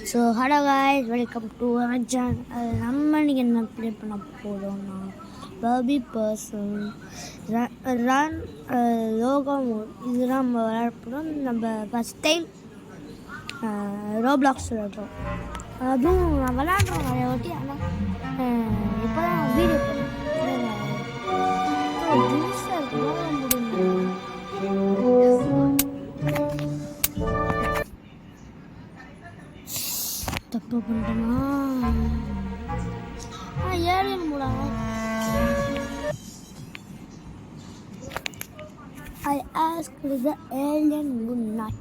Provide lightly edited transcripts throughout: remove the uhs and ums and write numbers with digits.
So hello guys, welcome to our channel. நம்ம இன்றைக்கி என்ன ப்ளே பண்ண போகிறோம்னா பர்பி பர்சன் ரன் லோகோ மோட். இதுதான் நம்ம விளையாட போகிறோம். நம்ம ஃபஸ்ட் டைம் ரோப்ளாக்ஸ் விளையாடுறோம். அதுவும் நான் விளையாடுறோம் நிறைய வாட்டி. ஆனால் இப்போ தான் வீடியோ போடுறேன். புதுசாக தப்பு பண்ணுறேன்னா ஏலியன் மூடா. I asked the alien would not.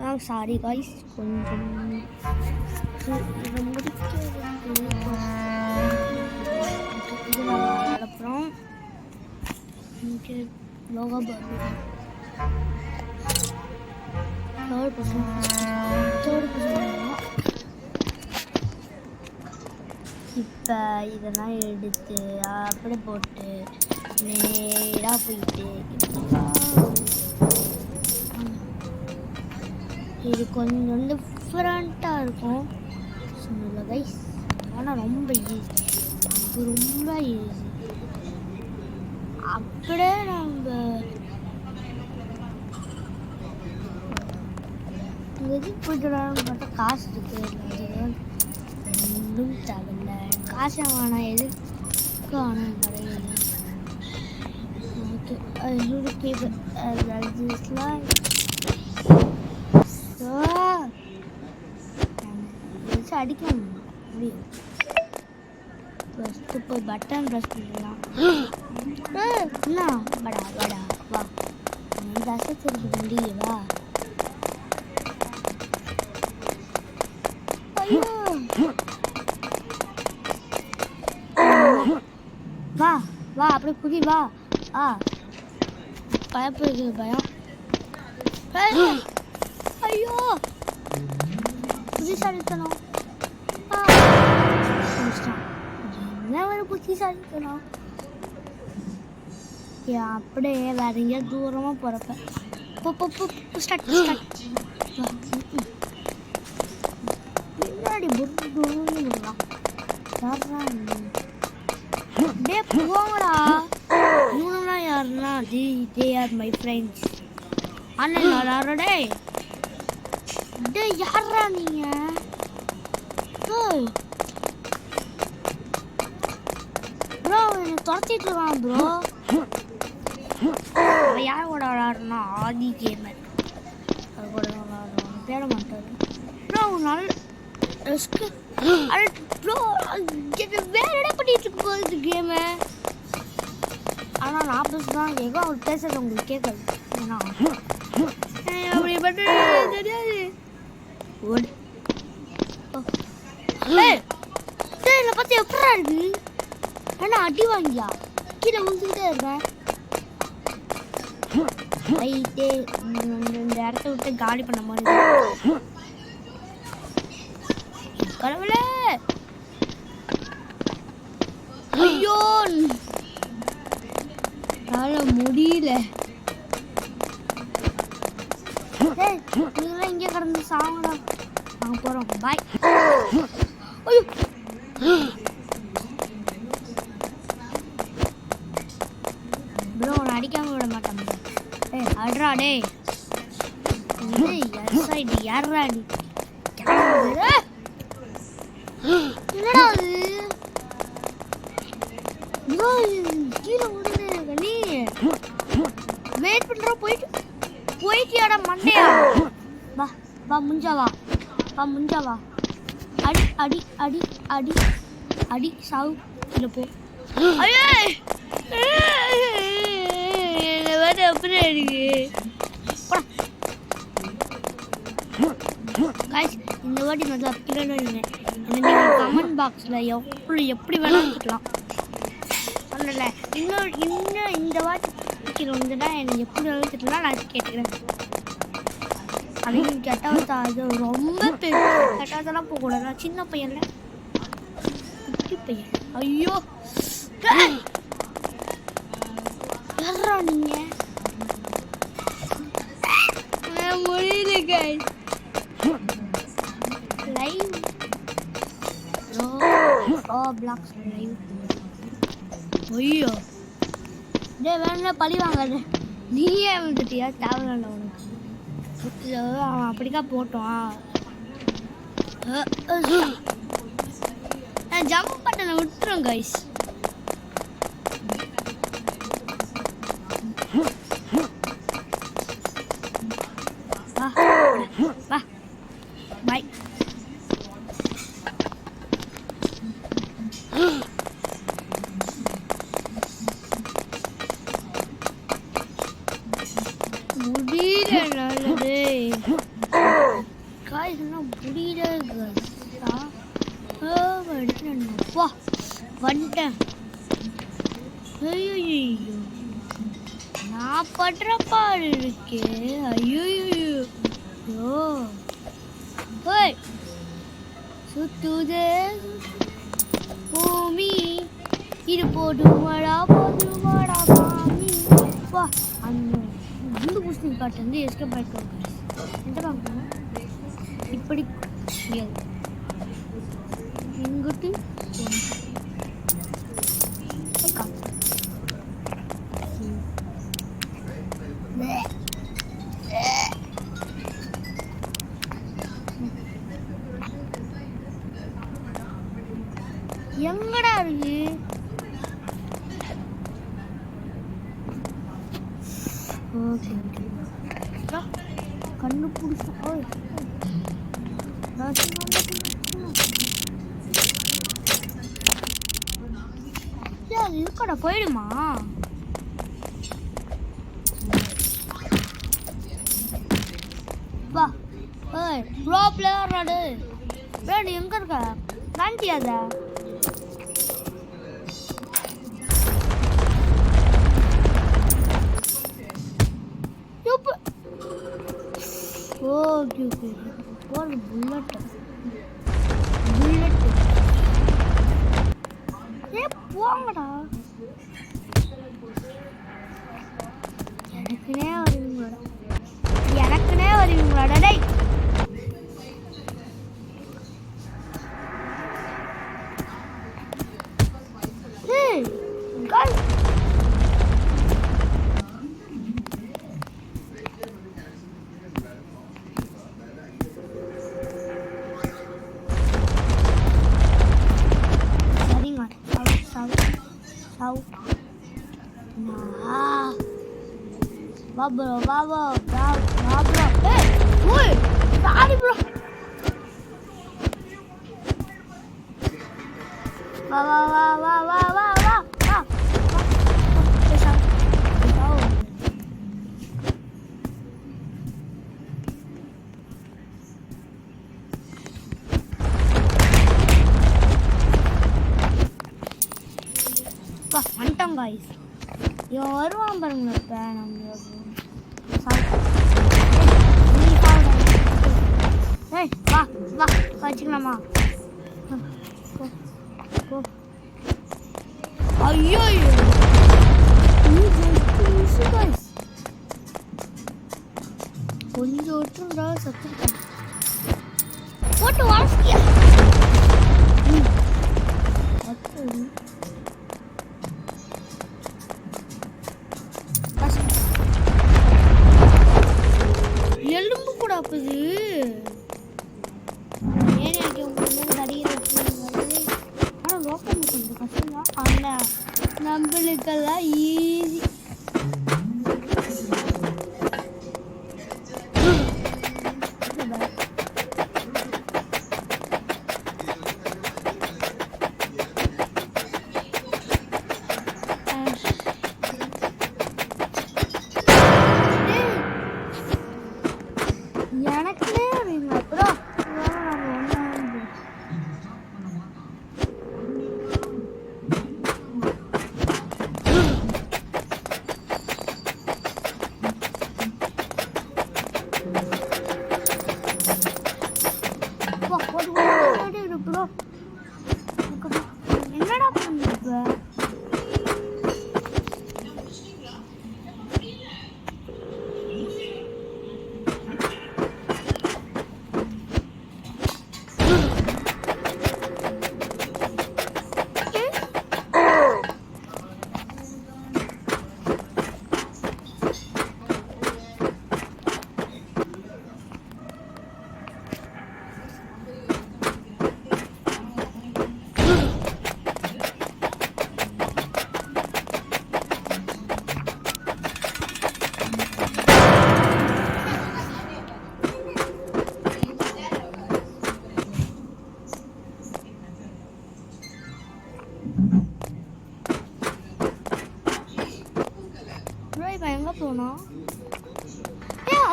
I'm sorry guys, கொஞ்சம் இதை முடிக்கிறது இது நான் அப்புறம் இங்கே லோகோ பர்பி தேர்ட் பர்சன் இப்போ இதெல்லாம் எடுத்து அப்படியே போட்டு நேராக போயிட்டு இது கொஞ்சம் டிஃப்ரெண்ட்டாக இருக்கும் சொன்னல கைஸ். ஆனால் ரொம்ப ஈஸி, இது ரொம்ப ஈஸி. அப்படியே நம்ம எது போய்ட்டுலான்னு பார்த்தா காசு இருக்குது. ஒன்றும் தேவையில்ல, காசை வேணாம், எதுக்கு ஆனால் கிடையாது. ஓகே அடிக்க முடியும். ஃபஸ்ட்டு போய் பட்டன் ப்ரெஸ் பண்ணலாம். என்ன வடா வடா வா, தசத்திற்கு வண்டியே வா. வா வா அப்படியே குதி வா. பயப்படுறது பயம். ஐயோ புத்திசாலித்தனம், என்ன ஒரு புத்திசாலித்தனம். அப்படியே வேற எங்கேயாவது தூரமாக போகிறப்ப முன்னாடி விடலாம். டே போங்கடா. இவனுலாம் யாருன்னா தே ஆர் மை ஃப்ரெண்ட்ஸ். அண்ணன் யாரா டே? டே யாரா நீங்க? ப்ரோ என்னை துரத்திட்டு இருக்கான் ப்ரோ. அவன் யார் கூட விளாடுறா? ஆதி கேமர். அது கூட விளாடுறான், தேட மாட்டாரு ப்ரோ. நல்ல ப்ரோ வேற என்ன பண்ணிட்டு இருக்கு போகுது கேமு. ஆனால் நான் தான் கேட்கும், அவர் பேசுறது உங்களுக்கு கேட்காது. ஏன்னா அப்படி பண்ண தெரியாது. இதை பார்த்து எப்படா இருக்கு? ஏன்னா அடி வாங்கியா கீழே விழுந்துக்கிட்டே இருக்கேன். ரைட்டே இந்த இடத்த விட்டு காலி பண்ண மாதிரி. கடவுளே, ஐயோ முடியல. நீங்களாம் இங்கே கடந்து சாங்கடா. நாங்கள் போகிறோம், பாய். ஐயோ ப்ரோ நான் அடிக்காம விட மாட்டேன். அட்ரா டே யாரா நீ? என்னடா அது? கீழே விடுது நீ. வெயிட் பண்ற போயிட்டியாடா மண்டையா? வா வா முஞ்சாவா, வா முஞ்சாவா. அடி அடி அடி அடி அடி சாவு கீழே போ. ஐயே அப்படி இருக்கு. இந்த வாட்டி நல்லா பிள்ளைங்க நீங்கள் கமெண்ட் பாக்ஸில் எப்படி வேணாலும் கேட்கலாம். சொல்லலை இன்னும் இந்த வாட்டி வந்துட்டா எனக்கு எப்படி வேணாலும் கேட்கலாம். நான் கேட்டுக்கிறேன். அதுவும் கெட்டாவதா, அது ரொம்ப கெட்டாவதெல்லாம் போகக்கூடாது. நான் சின்ன பையன்ல குட்டி பையன். ஐயோ யாரா நீங்கள்? Blocks live. ஐயோ டே வேணா பழி வாங்காது. நீயே வந்துட்டியா? தேவையில்ல உனக்கு. அவன் அப்படிக்கா போட்டோம். நான் ஜம்ப் பட்டனை விட்டுறேன் கைஸ். வா பை. முடியல நல்லது காய்கள்னா முடியல அடிக்கிறேன்ப்பா வந்துட்டேன். ஐயோ நான் படுற பாடு இருக்கே. ஐயோ சுத்துதே பூமி இது போடுமாடா சாமி. வா அந்த குண்டு பூசணி பாட்டு வந்து எஸ்கேப் ஆகிட்டு எந்த பார்க்கணும் இப்படி இங்கிட்டு எங்கடா இருக்கு? ஓகே கண்டுபிடிச்சா அது இருக்கடா போயிடுமா? வா ப்ரோ பிளேயர் நாடு நீ எங்க இருக்க? காண்டியாதா? ஓகே ஓகே போடு புல்லட் போங்கடா. எனக்குனே வருவீங்களாடா டேய். Wow, bro. Hey, boy, sorry, bro. Wow. வந்துட்டோம் guys. இவன் வருவான் பாருங்க. இப்போ நம்மளுக்கு வா வச்சுக்கலாமா? ஐயோ கொஞ்சம் விட்டுருந்தா சத்துருக்கேன். போட்டு வாசிக்கியா எலும்பு கூட அப்பது நம்மளுக்கெல்லாம் ஈஸி.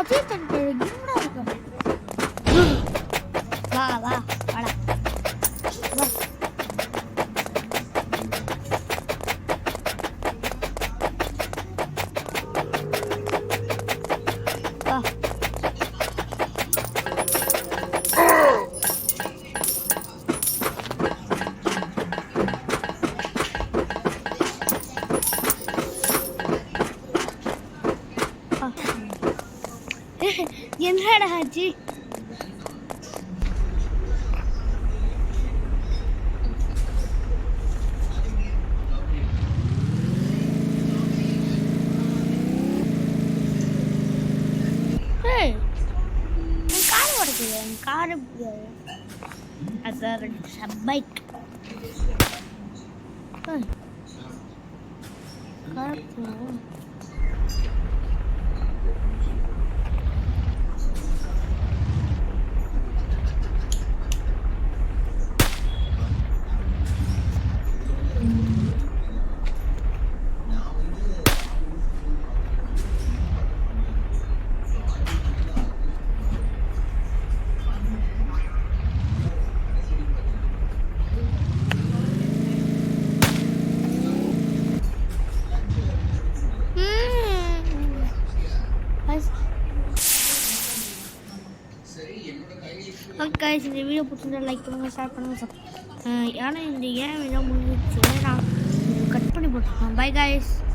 அஜய் தன்கே என்னடா இருக்கு? வா வா வாடா வா. வா. என்னடா ஆச்சு? கார் ஓடுது, கார் அது பைக். கார் ஓகே, இந்த வீடியோ பிடிச்சிருந்தா லைக் பண்ணுங்கள், ஷேர் பண்ணுங்கள். ஏன்னா இந்த ஏன் வீடியோ முடிஞ்சிச்சு நான் கட் பண்ணி போட்டுருக்கேன். Bye guys.